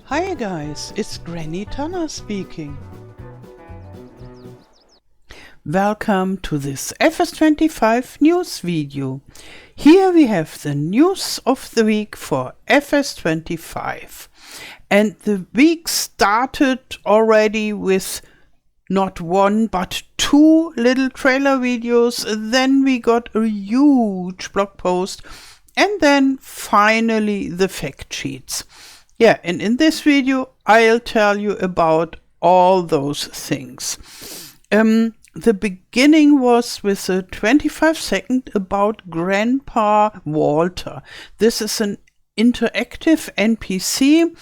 Hi guys, it's Granny Tana speaking. Welcome to this FS25 news video. Here we have the news of the week for FS25. And the week started already with not one but two little trailer videos. Then we got a huge blog post and then finally the fact sheets. Yeah, and in this video I'll tell you about all those things. The beginning was with a 25-second about Grandpa Walter. This is an interactive NPC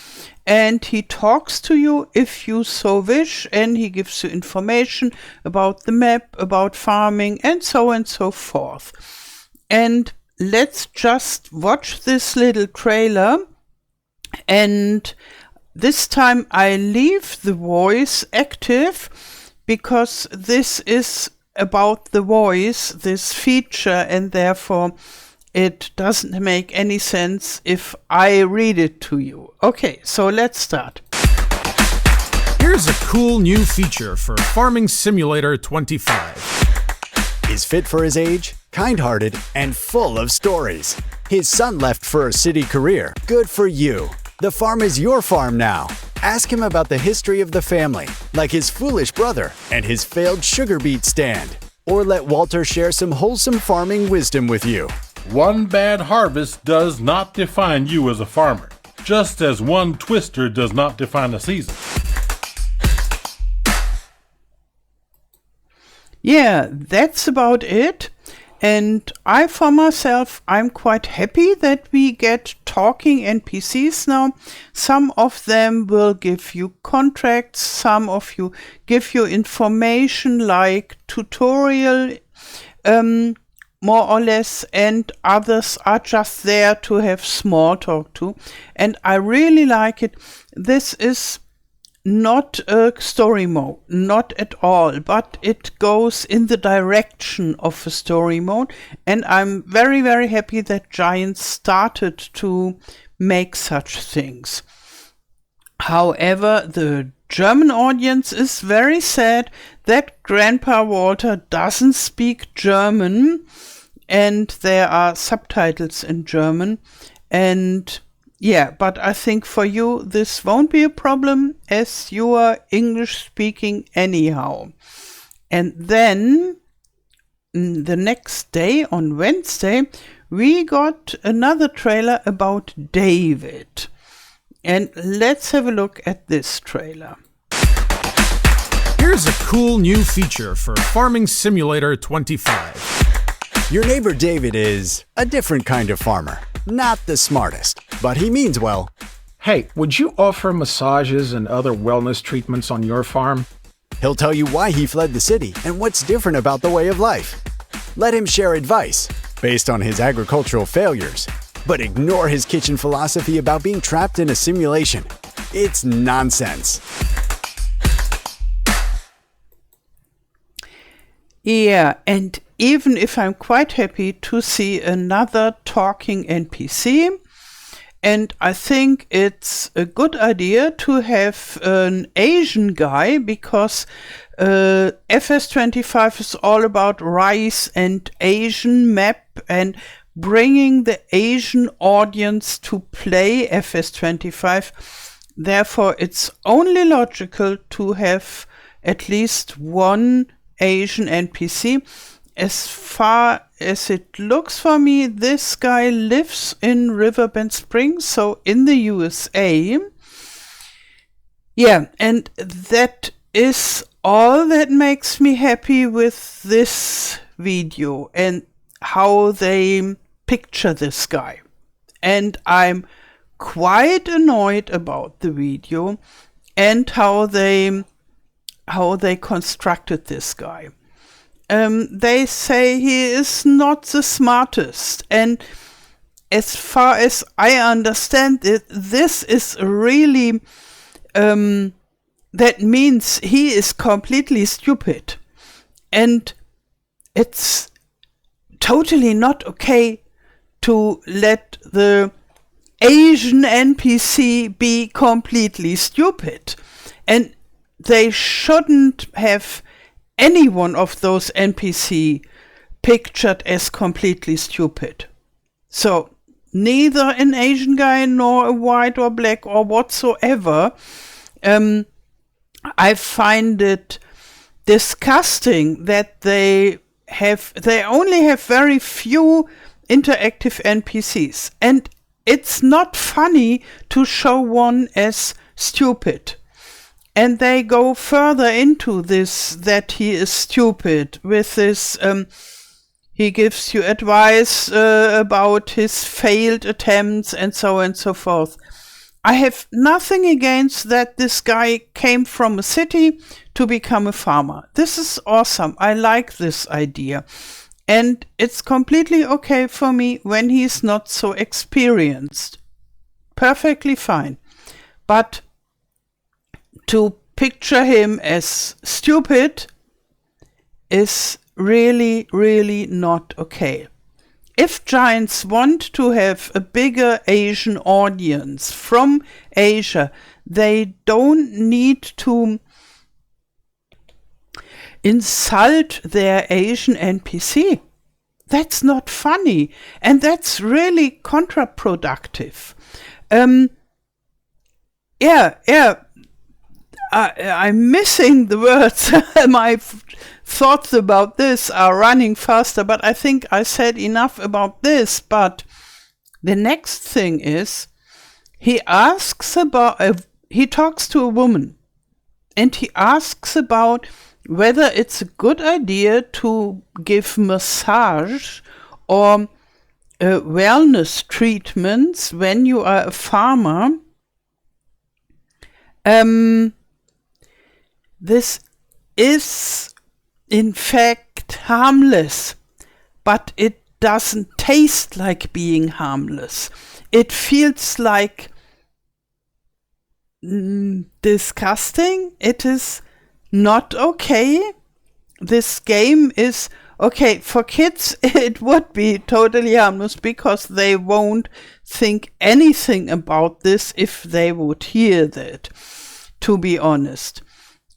and he talks to you if you so wish, and he gives you information about the map, about farming, and so forth. And let's just watch this little trailer. And this time I leave the voice active because this is about the voice, this feature, and therefore it doesn't make any sense if I read it to you. Okay, so let's start. Here's a cool new feature for Farming Simulator 25. He's fit for his age, kind-hearted, and full of stories. His son left for a city career. Good for you. The farm is your farm now. Ask him about the history of the family, like his foolish brother and his failed sugar beet stand. Or let Walter share some wholesome farming wisdom with you. One bad harvest does not define you as a farmer, just as one twister does not define a season. Yeah, that's about it. And I, for myself, I'm quite happy that we get talking NPCs now. Some of them will give you contracts, some of you give you information like tutorial, more or less, and others are just there to have small talk to. And I really like it. This is not a story mode, not at all, but it goes in the direction of a story mode, and I'm very, very happy that Giant started to make such things. However, the German audience is very sad that Grandpa Walter doesn't speak German, and there are subtitles in German, and yeah, but I think for you this won't be a problem as you are English speaking anyhow. And then the next day, on Wednesday, we got another trailer about David. And let's have a look at this trailer. Here's a cool new feature for Farming Simulator 25. Your neighbor David is a different kind of farmer. Not the smartest, but he means well. Hey, would you offer massages and other wellness treatments on your farm? He'll tell you why he fled the city and what's different about the way of life. Let him share advice based on his agricultural failures, but ignore his kitchen philosophy about being trapped in a simulation. It's nonsense. Yeah, and even if I'm quite happy to see another talking NPC, and I think it's a good idea to have an Asian guy, because FS25 is all about rice and Asian map and bringing the Asian audience to play FS25. Therefore, it's only logical to have at least one Asian NPC. As far as it looks for me, this guy lives in Riverbend Springs, so in the USA. Yeah, and that is all that makes me happy with this video and how they picture this guy. And I'm quite annoyed about the video and how they constructed this guy. They say he is not the smartest, and as far as I understand it, this is really that means he is completely stupid, and it's totally not okay to let the Asian NPC be completely stupid. And they shouldn't have any one of those NPC pictured as completely stupid. So neither an Asian guy nor a white or black or whatsoever. I find it disgusting that they only have very few interactive NPCs, and it's not funny to show one as stupid. And they go further into this, that he is stupid, with this, he gives you advice about his failed attempts and so on and so forth. I have nothing against that this guy came from a city to become a farmer. This is awesome. I like this idea. And it's completely okay for me when he's not so experienced. Perfectly fine. But to picture him as stupid is really, really not okay. If Giants want to have a bigger Asian audience from Asia, they don't need to insult their Asian NPC. That's not funny, and that's really counterproductive. I'm missing the words. My thoughts about this are running faster, but I think I said enough about this. But the next thing is, he talks to a woman, and he asks about whether it's a good idea to give massage or wellness treatments when you are a farmer. This is in fact harmless, but it doesn't taste like being harmless. It feels like disgusting. It is not okay. This game is okay for kids. It would be totally harmless because they won't think anything about this if they would hear that, to be honest.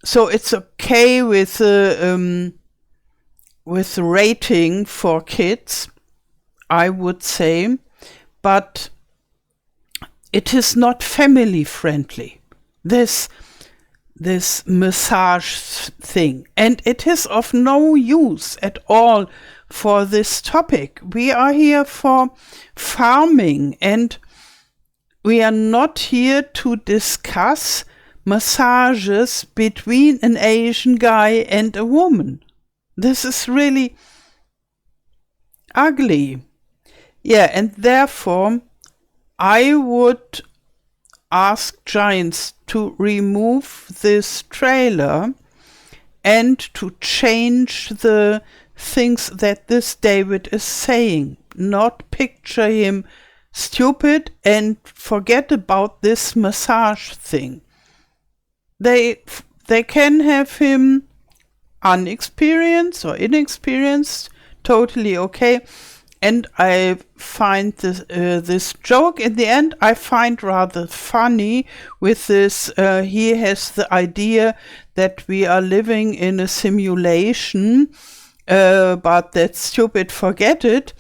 So it's okay with rating for kids, I would say, but it is not family friendly. This massage thing, and it is of no use at all for this topic. We are here for farming, and we are not here to discuss massages between an Asian guy and a woman. This is really ugly. Yeah, and therefore I would ask Giants to remove this trailer and to change the things that this David is saying. Not picture him stupid and forget about this massage thing. They can have him unexperienced or inexperienced, totally okay. And I find this joke in the end, I find rather funny with this. He has the idea that we are living in a simulation, but that's stupid, forget it.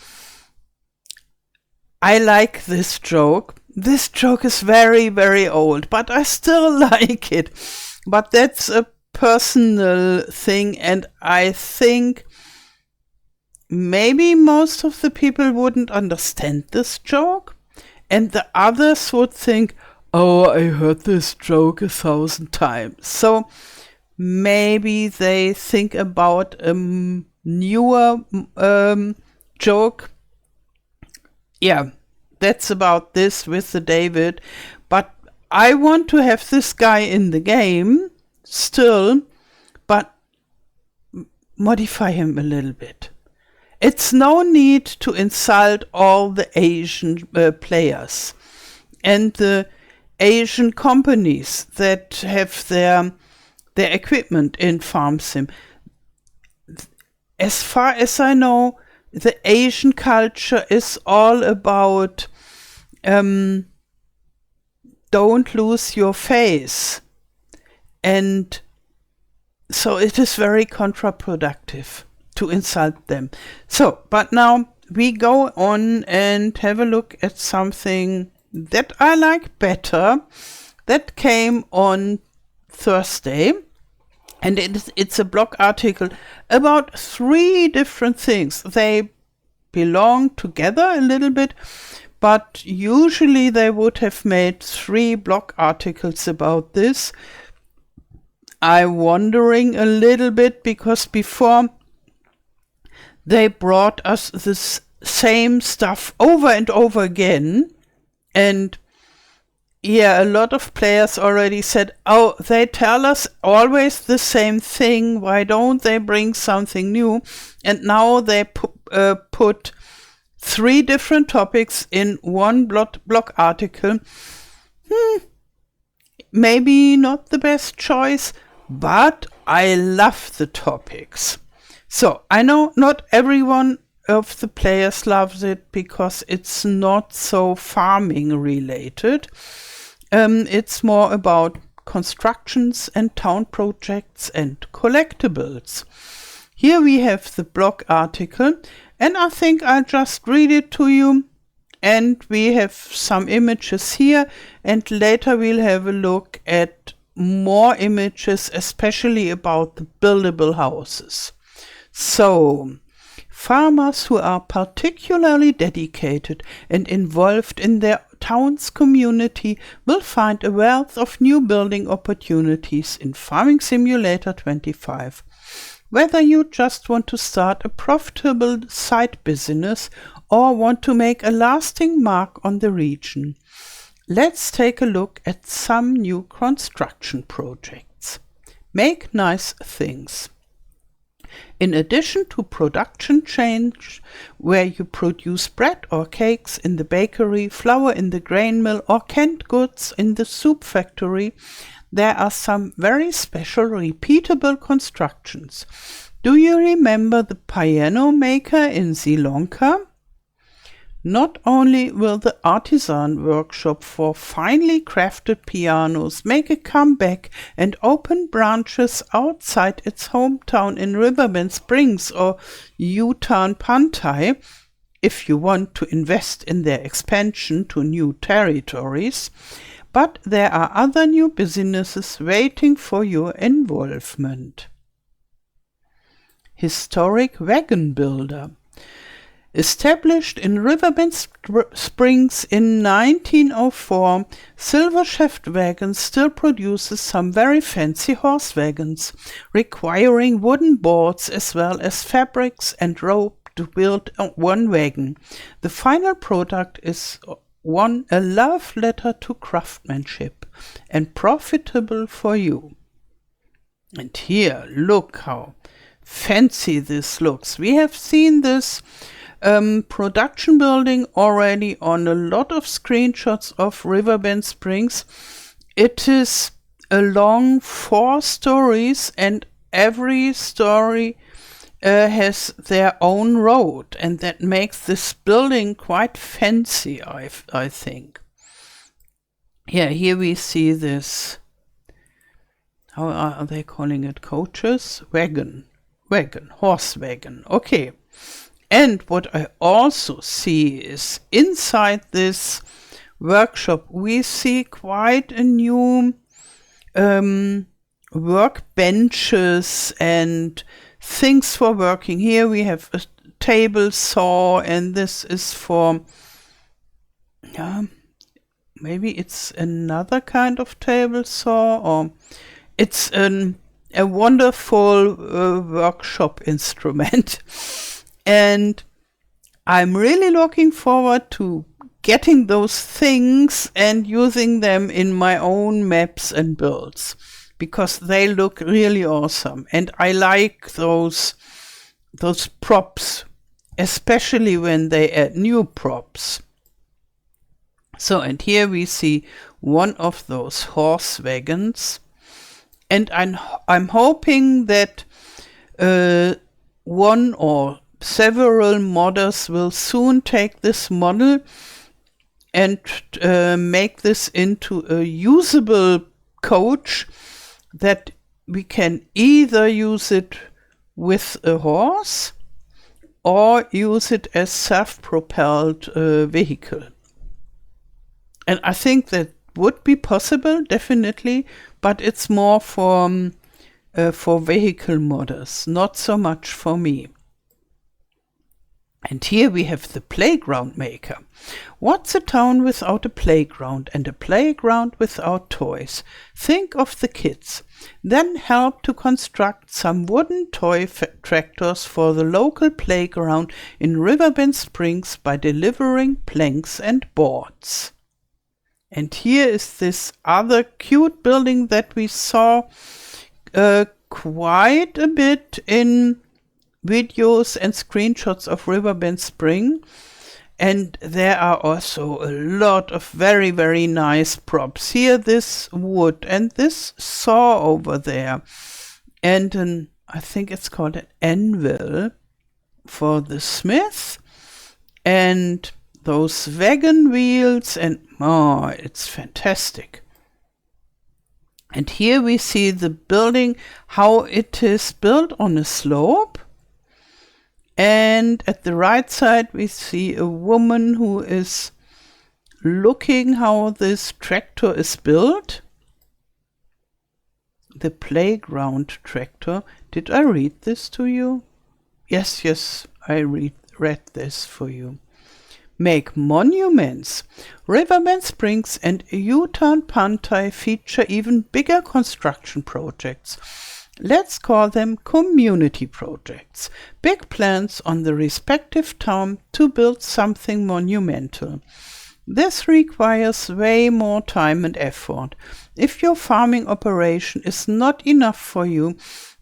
I like this joke. This joke is very, very old, but I still like it. But that's a personal thing, and I think maybe most of the people wouldn't understand this joke, and the others would think, oh, I heard this joke 1,000 times. So maybe they think about a newer joke. Yeah, that's about this with the David. But I want to have this guy in the game still, but modify him a little bit. It's no need to insult all the Asian players and the Asian companies that have their equipment in Farm Sim. As far as I know, the Asian culture is all about don't lose your face. And so it is very counterproductive to insult them. So, but now we go on and have a look at something that I like better that came on Thursday. And it's a blog article about 3 different things. They belong together a little bit, but usually they would have made 3 blog articles about this. I'm wondering a little bit because before they brought us this same stuff over and over again. And yeah, a lot of players already said, oh, they tell us always the same thing. Why don't they bring something new? And now they put 3 different topics in one blog article. Maybe not the best choice, but I love the topics. So I know not everyone of the players loves it because it's not so farming related. It's more about constructions and town projects and collectibles. Here we have the blog article, and I think I'll just read it to you. And we have some images here, and later we'll have a look at more images, especially about the buildable houses. So, farmers who are particularly dedicated and involved in their town's community will find a wealth of new building opportunities in Farming Simulator 25. Whether you just want to start a profitable side business or want to make a lasting mark on the region, let's take a look at some new construction projects. Make nice things. In addition to production change, where you produce bread or cakes in the bakery, flour in the grain mill, or canned goods in the soup factory, there are some very special repeatable constructions. Do you remember the piano maker in Sri Lanka? Not only will the artisan workshop for finely crafted pianos make a comeback and open branches outside its hometown in Riverbend Springs or Utan Pantai, if you want to invest in their expansion to new territories, but there are other new businesses waiting for your involvement. Historic Wagon Builder. Established in Riverbend Springs in 1904, Silver Shaft Wagons still produces some very fancy horse wagons, requiring wooden boards as well as fabrics and rope to build one wagon. The final product is a love letter to craftsmanship and profitable for you. And here, look how fancy this looks. We have seen this production building already on a lot of screenshots of Riverbend Springs. It is along 4 stories, and every story has their own road, and that makes this building quite fancy, I think. Yeah, here we see this, how are they calling it, coaches? Wagon, horse wagon, okay. And what I also see is inside this workshop, we see quite a new workbenches and things for working. Here we have a table saw, and this is for, maybe it's another kind of table saw, or it's a wonderful workshop instrument. And I'm really looking forward to getting those things and using them in my own maps and builds, because they look really awesome. And I like those props, especially when they add new props. So, and here we see one of those horse wagons. And I'm hoping that one or several modders will soon take this model and make this into a usable coach that we can either use it with a horse or use it as self-propelled vehicle. And I think that would be possible, definitely, but it's more for vehicle modders, not so much for me. And here we have the playground maker. What's a town without a playground, and a playground without toys? Think of the kids. Then help to construct some wooden toy tractors for the local playground in Riverbend Springs by delivering planks and boards. And here is this other cute building that we saw quite a bit in videos and screenshots of Riverbend Spring. And there are also a lot of very, very nice props. Here, this wood and this saw over there. And I think it's called an anvil for the smith. And those wagon wheels, and oh, it's fantastic. And here we see the building, how it is built on a slope. And at the right side we see a woman who is looking how this tractor is built. The playground tractor. Did I read this to you? Yes, I read this for you. Make monuments. Riverbend Springs and Utah Pantai feature even bigger construction projects. Let's call them community projects. Big plans on the respective town to build something monumental. This requires way more time and effort. If your farming operation is not enough for you,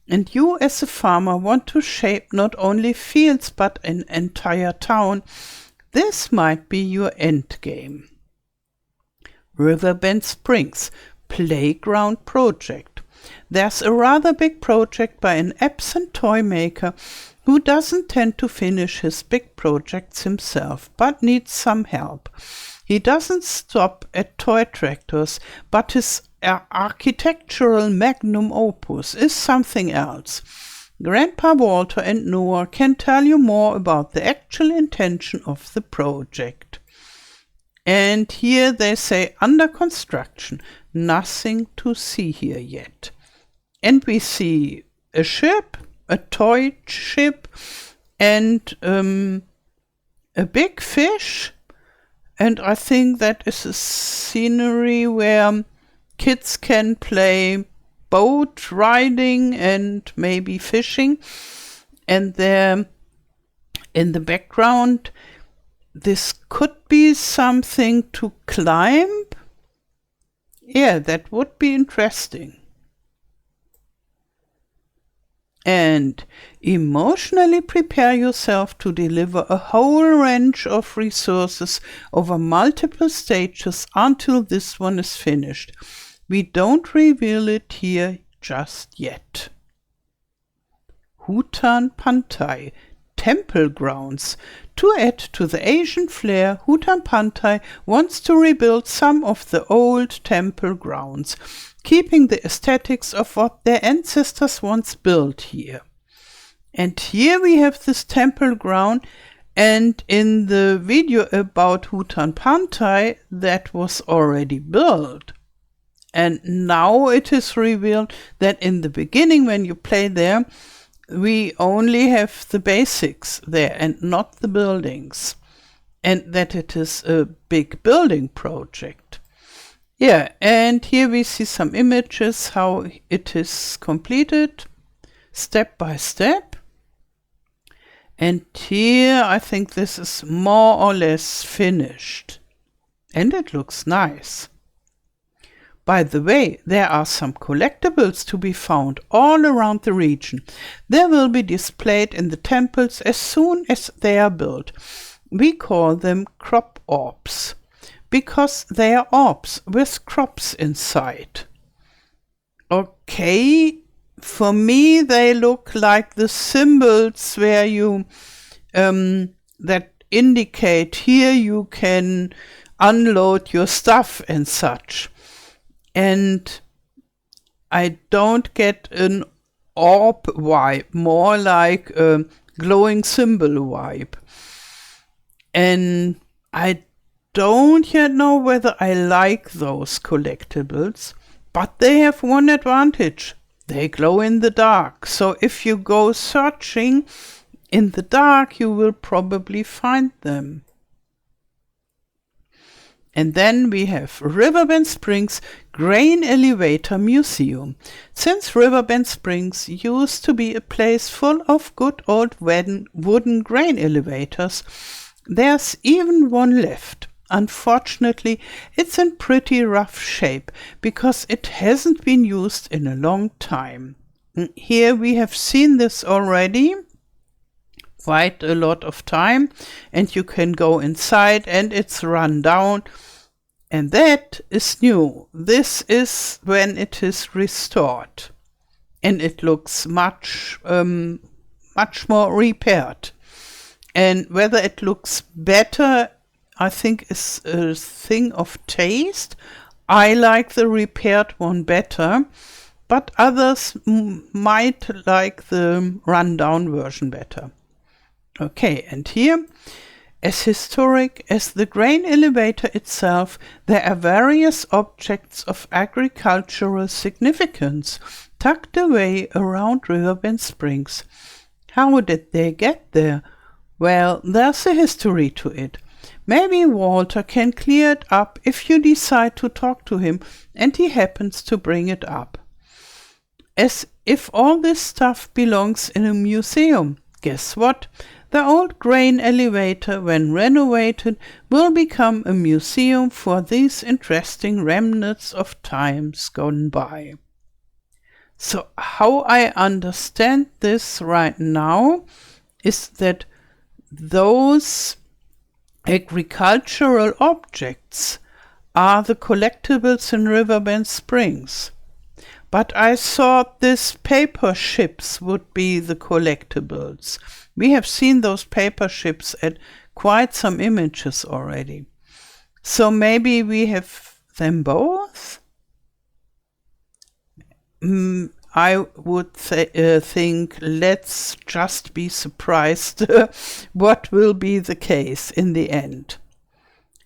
and you as a farmer want to shape not only fields but an entire town, this might be your end game. Riverbend Springs Playground Project. There's a rather big project by an absent toy maker who doesn't tend to finish his big projects himself, but needs some help. He doesn't stop at toy tractors, but his architectural magnum opus is something else. Grandpa Walter and Noah can tell you more about the actual intention of the project. And here they say under construction, nothing to see here yet. And we see a ship, a toy ship, and a big fish. And I think that is a scenery where kids can play boat riding and maybe fishing. And there in the background, this could be something to climb. Yeah, that would be interesting. And emotionally prepare yourself to deliver a whole range of resources over multiple stages until this one is finished. We don't reveal it here just yet. Hutan Pantai Temple Grounds. To add to the Asian flair, Hutan Pantai wants to rebuild some of the old temple grounds, keeping the aesthetics of what their ancestors once built here. And here we have this temple ground, and in the video about Hutan Pantai, that was already built. And now it is revealed that in the beginning when you play there, we only have the basics there and not the buildings. And that it is a big building project. Yeah, and here we see some images how it is completed step by step. And here I think this is more or less finished. And it looks nice. By the way, there are some collectibles to be found all around the region. They will be displayed in the temples as soon as they are built. We call them crop orbs, because they are orbs with crops inside. Okay, for me they look like the symbols where you that indicate here you can unload your stuff and such. And I don't get an orb vibe, more like a glowing symbol vibe. And I don't yet know whether I like those collectibles, but they have one advantage. They glow in the dark. So if you go searching in the dark, you will probably find them. And then we have Riverbend Springs Grain Elevator Museum. Since Riverbend Springs used to be a place full of good old wooden grain elevators, there's even one left. Unfortunately, it's in pretty rough shape because it hasn't been used in a long time. Here we have seen this already quite a lot of time, and you can go inside and it's run down, and that is new. This is when it is restored, and it looks much more repaired. And whether it looks better, I think, is a thing of taste. I like the repaired one better, but others might like the rundown version better. Okay, and here, as historic as the grain elevator itself, there are various objects of agricultural significance tucked away around Riverbend Springs. How did they get there? Well, there's a history to it. Maybe Walter can clear it up if you decide to talk to him and he happens to bring it up. As if all this stuff belongs in a museum. Guess what? The old grain elevator, when renovated, will become a museum for these interesting remnants of times gone by. So how I understand this right now is that those agricultural objects are the collectibles in Riverbend Springs. But I thought these paper ships would be the collectibles. We have seen those paper ships at quite some images already. So maybe we have them both? I would think let's just be surprised what will be the case in the end.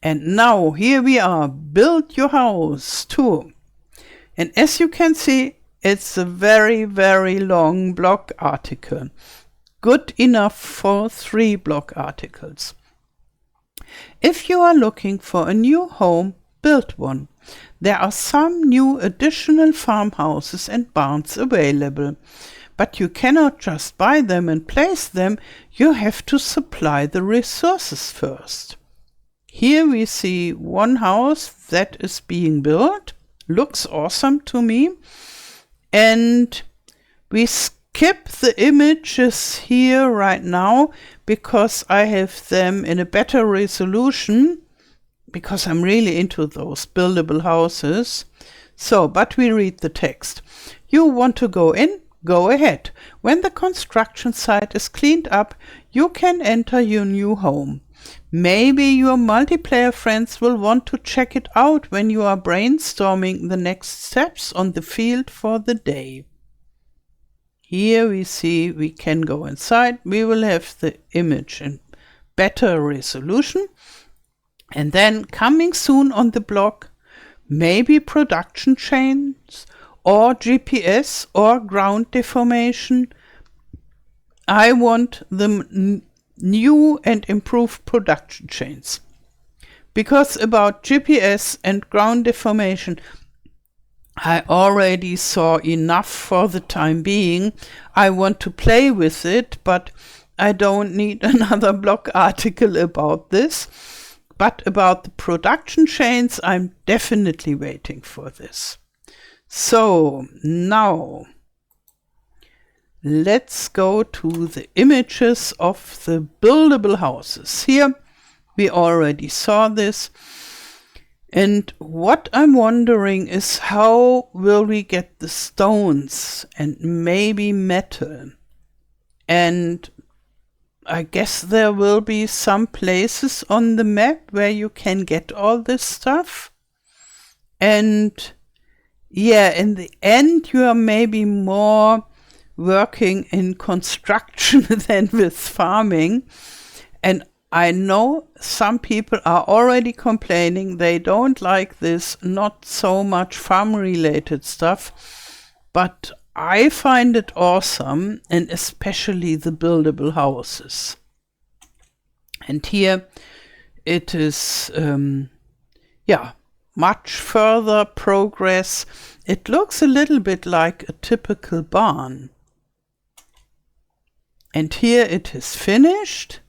And now here we are, Build Your House 2. And as you can see, it's a very, very long blog article. Good enough for 3 blog articles. If you are looking for a new home, build one. There are some new additional farmhouses and barns available, but you cannot just buy them and place them, you have to supply the resources first. Here we see one house that is being built, looks awesome to me, and we skip the images here right now because I have them in a better resolution, because I'm really into those buildable houses. So, but we read the text. You want to go in? Go ahead. When the construction site is cleaned up, you can enter your new home. Maybe your multiplayer friends will want to check it out when you are brainstorming the next steps on the field for the day. Here we see we can go inside. We will have the image in better resolution. And then coming soon on the blog, maybe production chains or GPS or ground deformation. I want the new and improved production chains. Because about GPS and ground deformation, I already saw enough for the time being. I want to play with it, but I don't need another blog article about this. But about the production chains, I'm definitely waiting for this. So now let's go to the images of the buildable houses. Here we already saw this. And what I'm wondering is how will we get the stones and maybe metal? And I guess there will be some places on the map where you can get all this stuff. And yeah, in the end, you are maybe more working in construction than with farming. And I know some people are already complaining they don't like this, not so much farm-related stuff, but I find it awesome, and especially the buildable houses. And here it is, much further progress. It looks a little bit like a typical barn. And here it is finished.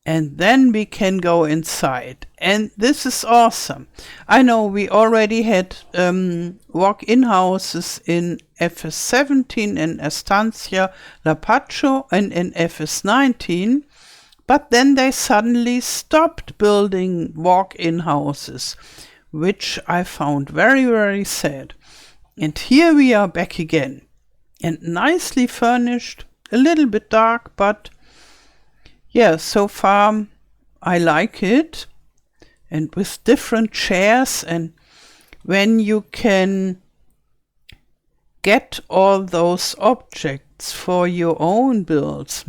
And then we can go inside. And this is awesome. I know we already had walk-in houses in FS17 in Estancia, La Pacho, and in FS19. But then they suddenly stopped building walk-in houses, which I found very, very sad. And here we are back again. And nicely furnished, a little bit dark, but yeah, so far I like it. And with different chairs, and when you can get all those objects for your own builds.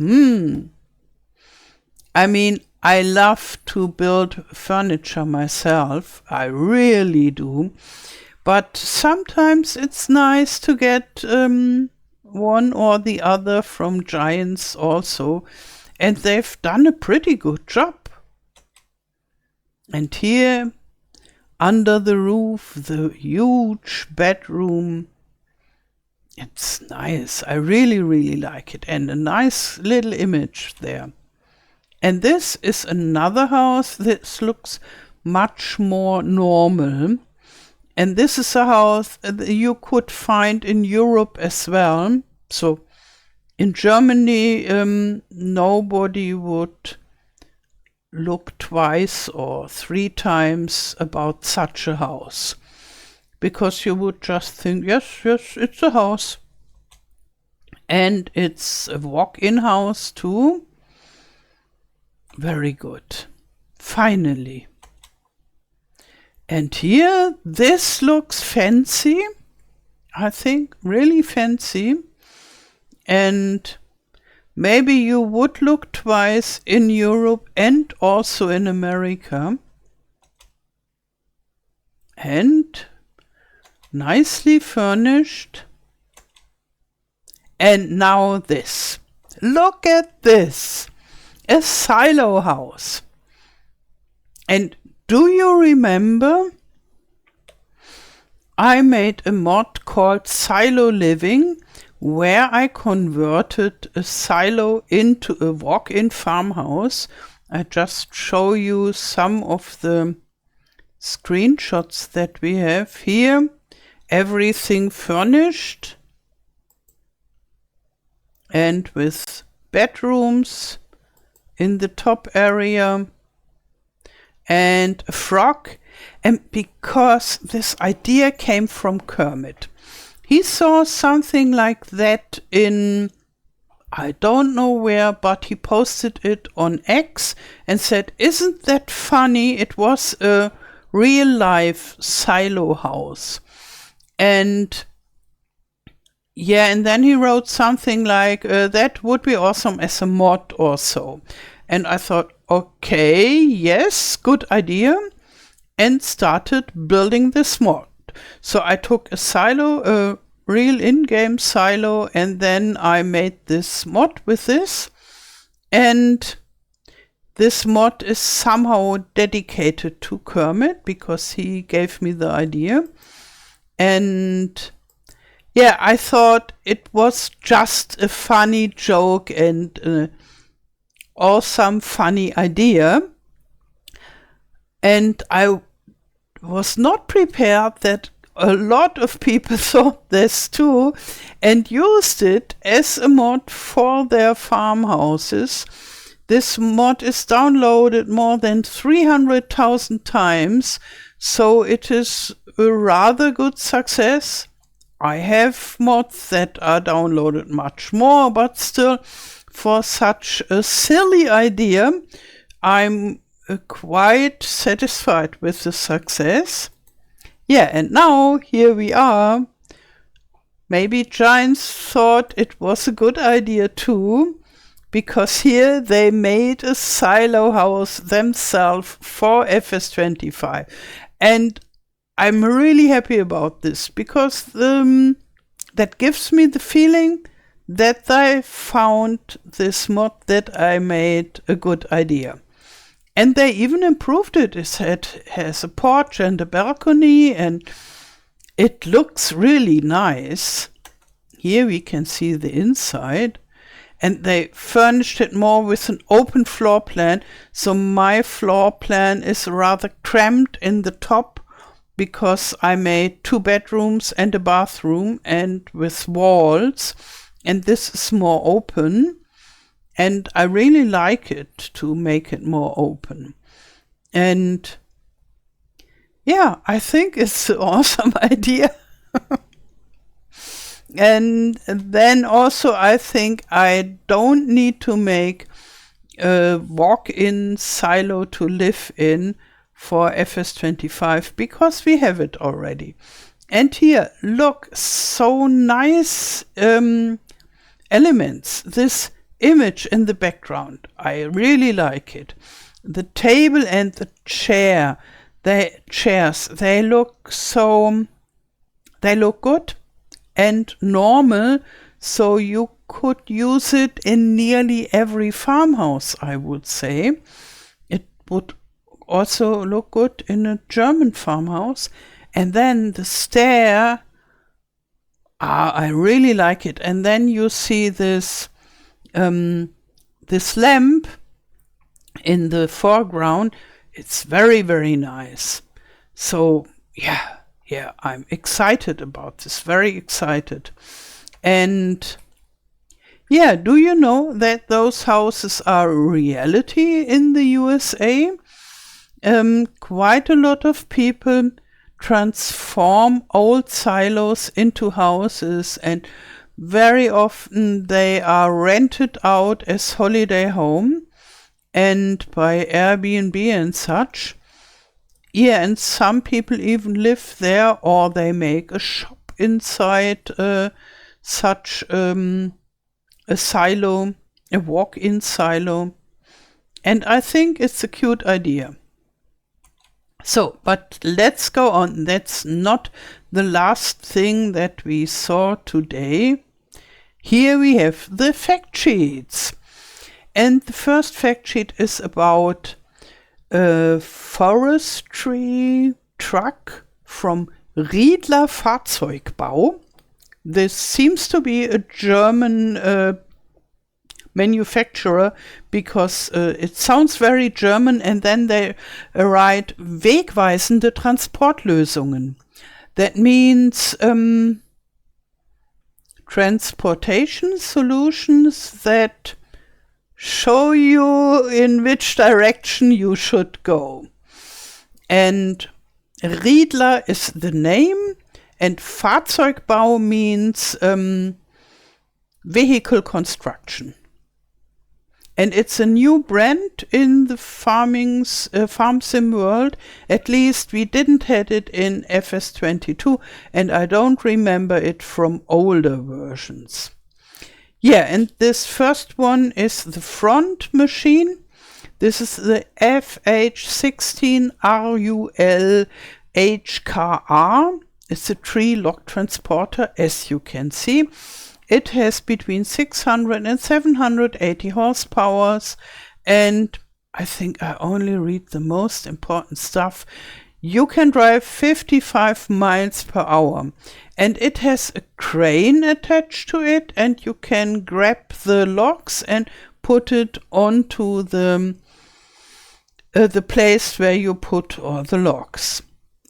I mean, I love to build furniture myself. I really do. But sometimes it's nice to get one or the other from Giants also. And they've done a pretty good job. And here, under the roof, the huge bedroom. It's nice. I really, really like it. And a nice little image there. And this is another house. This looks much more normal. And this is a house you could find in Europe as well. So in Germany, nobody would look twice or three times about such a house. Because you would just think, yes, it's a house. And it's a walk-in house too. Very good. Finally. And here, this looks fancy. I think really fancy. And maybe you would look twice in Europe and also in America. And nicely furnished. And now this. Look at this. A silo house. And do you remember? I made a mod called Silo Living, where I converted a silo into a walk-in farmhouse. I just show you some of the screenshots that we have here. Everything furnished and with bedrooms in the top area and a frog. And because this idea came from Kermit. He saw something like that in, I don't know where, but he posted it on X and said, isn't that funny? It was a real life silo house. And yeah, and then he wrote something like, that would be awesome as a mod or so. And I thought, okay, yes, good idea. And started building this mod. So I took a silo, a real in-game silo, and then I made this mod with this. And this mod is somehow dedicated to Kermit because he gave me the idea. And yeah, I thought it was just a funny joke and an awesome, funny idea. And I was not prepared that a lot of people thought this too and used it as a mod for their farmhouses. This mod is downloaded more than 300,000 times, so it is a rather good success. I have mods that are downloaded much more, but still for such a silly idea. I'm quite satisfied with the success. Yeah, and now here we are. Maybe Giants thought it was a good idea too, because here they made a silo house themselves for FS25. And I'm really happy about this, because that gives me the feeling that I found this mod that I made a good idea. And they even improved it. It has a porch and a balcony, and it looks really nice. Here we can see the inside. And they furnished it more with an open floor plan. So my floor plan is rather cramped in the top, because I made 2 bedrooms and a bathroom and with walls. And this is more open. And I really like it to make it more open. And yeah, I think it's an awesome idea. And then also I think I don't need to make a walk-in silo to live in for FS25, because we have it already. And here, look, so nice elements. This image in the background, I really like it. The table and the chairs, they look good and normal, so you could use it in nearly every farmhouse, I would say. It would also look good in a German farmhouse. And then the stair, I really like it. And then you see this lamp in the foreground. It's very, very nice. So yeah, I'm excited about this, very excited. And yeah, do you know that those houses are a reality in the USA? Quite a lot of people transform old silos into houses, and very often they are rented out as holiday home and by Airbnb and such. Yeah, and some people even live there, or they make a shop inside such a silo, a walk-in silo. And I think it's a cute idea. So, but let's go on. That's not the last thing that we saw today. Here we have the fact sheets. And the first fact sheet is about a forestry truck from Riedler Fahrzeugbau. This seems to be a German manufacturer, because it sounds very German, and then they write wegweisende Transportlösungen. That means transportation solutions that show you in which direction you should go. And Riedler is the name, and Fahrzeugbau means vehicle construction. And it's a new brand in the farm sim world. At least we didn't have it in FS22, and I don't remember it from older versions. Yeah, and this first one is the front machine. This is the FH16 RUL HKR. It's a tree log transporter, as you can see. It has between 600 and 780 horsepower, and I think I only read the most important stuff. You can drive 55 miles per hour, and it has a crane attached to it, and you can grab the logs and put it onto the place where you put all the logs.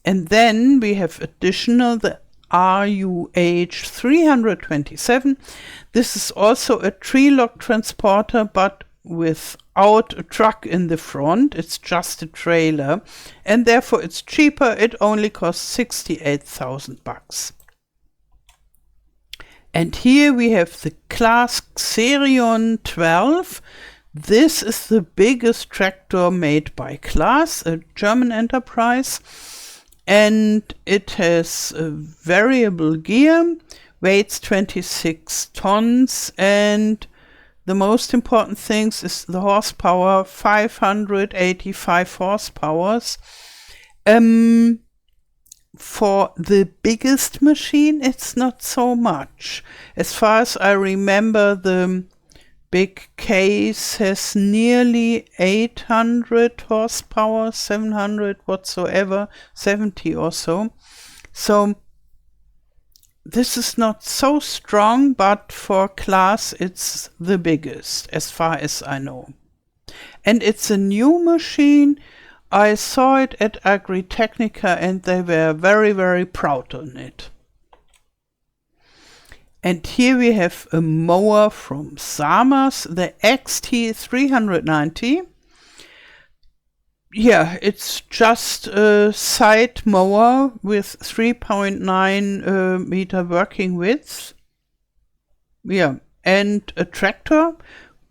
And then we have additional the RUH 327. This is also a tree log transporter, but without a truck in the front. It's just a trailer, and therefore it's cheaper. It only costs $68,000. And here we have the class Xerion 12. This is the biggest tractor made by Claas, a German enterprise. And it has a variable gear, weighs 26 tons, and the most important things is the horsepower, 585 horsepowers. For the biggest machine, it's not so much. As far as I remember, the big case has nearly 800 horsepower, 700 whatsoever, 70 or so. So this is not so strong, but for Claas it's the biggest, as far as I know. And it's a new machine. I saw it at Agritechnica and they were very, very proud on it. And here we have a mower from Samers, the XT390. Yeah, it's just a side mower with 3.9 meter working width. Yeah, and a tractor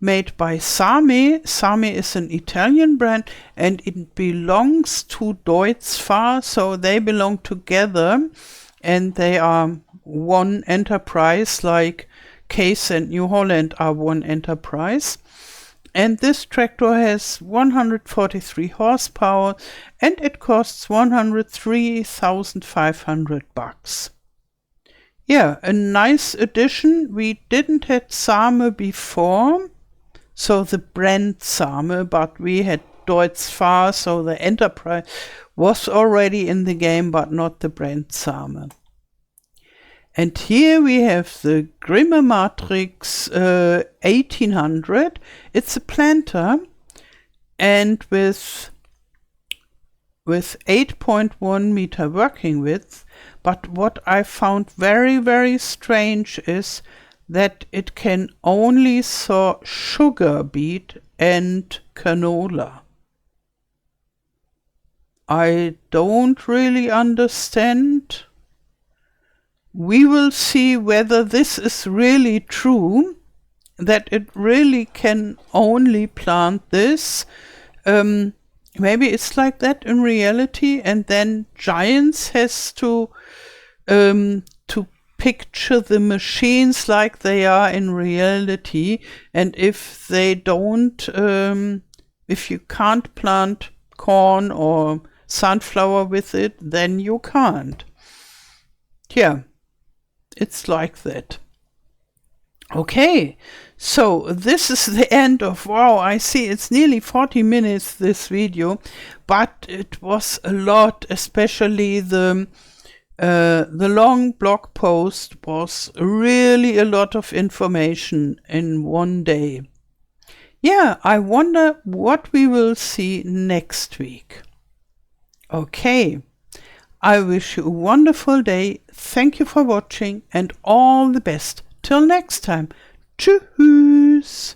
made by Sami. Sami is an Italian brand and it belongs to Deutz-Fahr, so they belong together and they are one enterprise, like Case and New Holland are one enterprise. And this tractor has 143 horsepower and it costs $103,500. Yeah, a nice addition. We didn't have Same before, so the brand Same, but we had Deutz-Fahr, so the enterprise was already in the game, but not the brand Same. And here we have the Grimme Matrix 1800. It's a planter and with 8.1 meter working width. But what I found very, very strange is that it can only saw sugar beet and canola. I don't really understand. We will see whether this is really true, that it really can only plant this. Maybe it's like that in reality, and then Giants has to picture the machines like they are in reality, and if they don't, if you can't plant corn or sunflower with it, then you can't. Yeah. It's like that. Okay, so this is the end of, wow, I see it's nearly 40 minutes, this video, but it was a lot, especially the long blog post was really a lot of information in one day. Yeah, I wonder what we will see next week. Okay. I wish you a wonderful day. Thank you for watching and all the best. Till next time. Tschüss.